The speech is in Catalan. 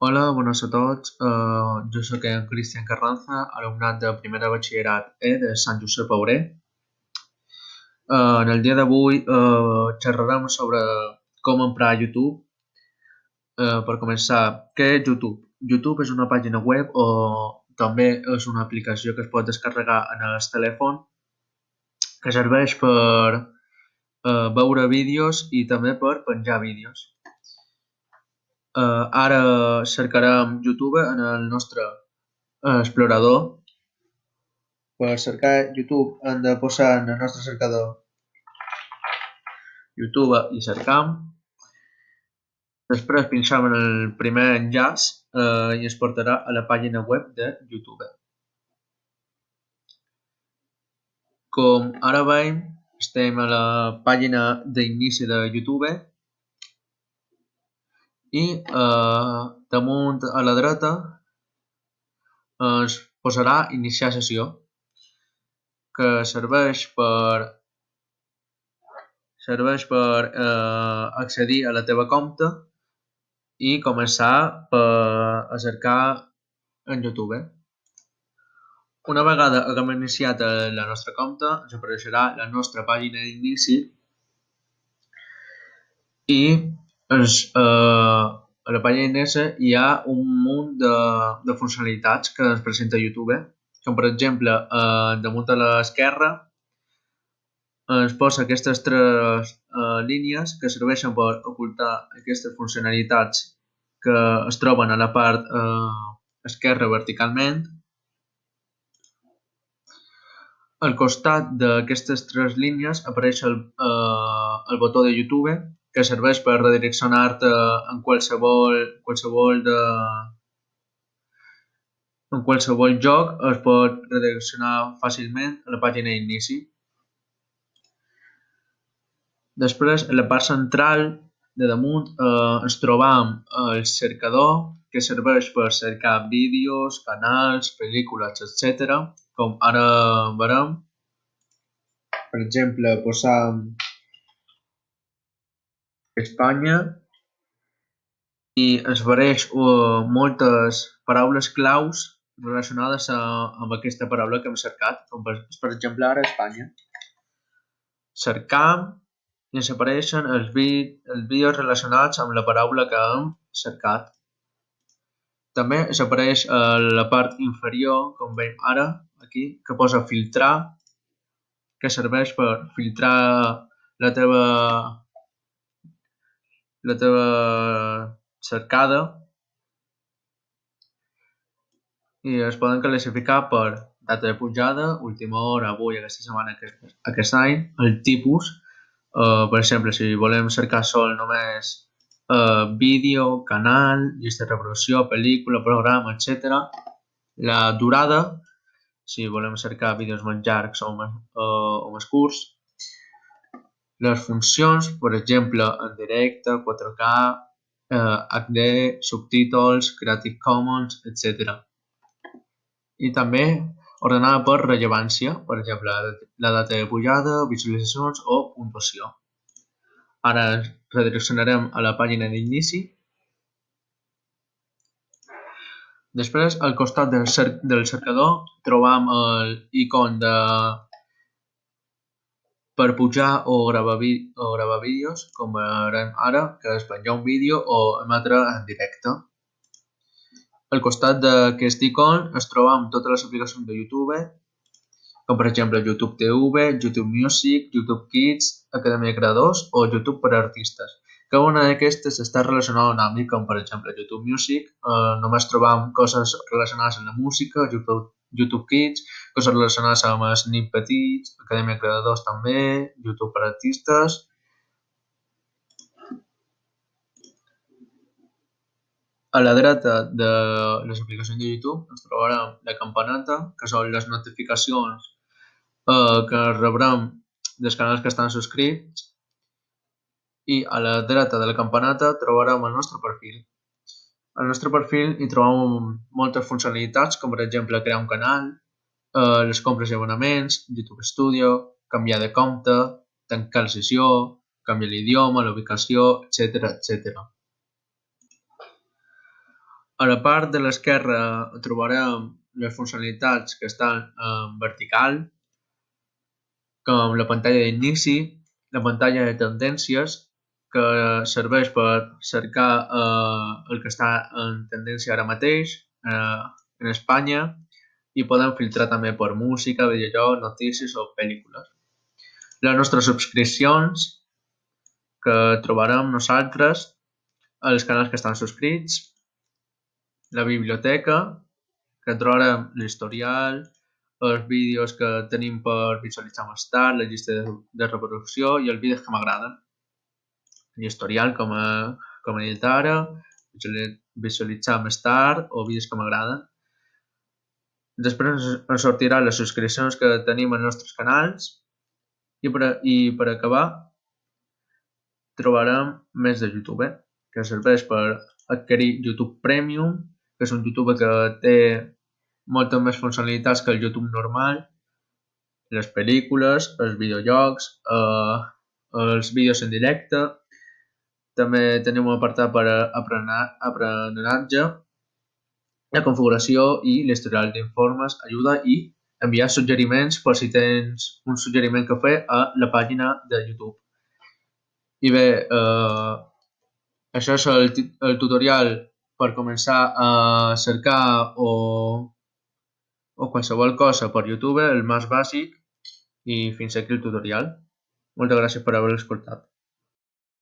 Hola, bones a tots. Jo sóc en Cristian Carranza, alumnat de primer de batxillerat E de Sant Josep Auré. En el dia d'avui xerrarem sobre com emprar YouTube. Per començar, què és YouTube? YouTube és una pàgina web o també és una aplicació que es pot descarregar en el telèfon que serveix per veure vídeos i també per penjar vídeos. Ara cercarem YouTube en el nostre explorador. Per cercar YouTube hem de posar en el nostre cercador YouTube i cercam. Després pinxam en el primer enllaç i ens portarà a la pàgina web de YouTube. Com ara veiem, estem a la pàgina d'inici de YouTube i damunt a la dreta ens posarà iniciar sessió, que serveix per accedir a la teva compte i començar a cercar en YouTube. Una vegada haguem iniciat la nostra compte, ens apareixerà la nostra pàgina d'inici i a la pàgina d'inici hi ha un munt de funcionalitats que ens presenta YouTube, com per exemple, damunt a l'esquerra ens posa aquestes tres línies que serveixen per ocultar aquestes funcionalitats que es troben a la part esquerra verticalment. Al costat d'aquestes tres línies apareix el botó de YouTube, que serveix per redireccionar-te en qualsevol joc, es pot redireccionar fàcilment a la pàgina d'inici. Després, a la part central de damunt ens trobam el cercador, que serveix per cercar vídeos, canals, pel·lícules, etc. Com ara veurem. Per exemple, posam Espanya i ens apareix moltes paraules claus relacionades amb aquesta paraula que hem cercat, com per exemple ara Espanya. Cercam i ens apareixen els vídeos relacionats amb la paraula que hem cercat. També ens apareix a la part inferior, com veiem ara, aquí, que posa filtrar, que serveix per filtrar la teva cercada i es poden classificar per data de pujada, última hora, avui, aquesta setmana, aquest any, el tipus, per exemple, si volem cercar sol només vídeo, canal, llista de reproducció, pel·lícula, programa, etc. La durada, si volem cercar vídeos més llargs o més curts. Les funcions, per exemple, en directe, 4K, HD, subtítols, Creative Commons, etc. I també ordenada per rellevància, per exemple, la data de pujada, visualitzacions o puntuació. Ara redireccionarem a la pàgina d'inici. Després, al costat del cercador, trobam l'icon per pujar o gravar vídeos, com veurem ara, que és penjar un vídeo o emetre en directe. Al costat d'aquest icon es trobem totes les aplicacions de YouTube, com per exemple YouTube TV, YouTube Music, YouTube Kids, Acadèmia de Creadors o YouTube per a artistes. Cada una d'aquestes està relacionada a un àmbit, com per exemple YouTube Music, només trobam coses relacionades amb la música, YouTube Kids, coses relacionades amb els nens petits, Acadèmia de Creadors també, YouTube per a artistes. A la dreta de les aplicacions de YouTube ens trobarem la campaneta, que són les notificacions que rebrem dels canals que estan subscrits, i a la dreta de la campaneta trobarem el nostre perfil. Al nostre perfil hi trobem moltes funcionalitats, com per exemple crear un canal, les compres i abonaments, YouTube Studio, canviar de compte, tancar la sessió, canviar l'idioma, la ubicació, etc. A la part de l'esquerra trobarem les funcionalitats que estan en vertical, com la pantalla d'inici, la pantalla de tendències, que serveix per cercar el que està en tendència ara mateix en Espanya i podem filtrar també per música, videojocs, notícies o pel·lícules. Les nostres subscripcions que trobarem nosaltres, els canals que estan subscrits, la biblioteca, que trobarem l'historial, els vídeos que tenim per visualitzar més tard, la llista de reproducció i els vídeos que m'agraden. L'historial, com he dit ara, visualitzar més tard o vídeos que m'agraden. Després ens sortiran les subscripcions que tenim als nostres canals i per acabar trobarem més de YouTube, que serveix per adquirir YouTube Premium, que és un YouTube que té moltes més funcionalitats que el YouTube normal, les pel·lícules, els videojocs, els vídeos en directe. També tenim un apartat per aprenentatge, la configuració i l'historial d'informes, ajuda i enviar suggeriments per si tens un suggeriment que fer a la pàgina de YouTube. I bé, això és el tutorial per començar a cercar o qualsevol cosa per YouTube, el més bàsic, i fins aquí el tutorial. Moltes gràcies per haver escoltat.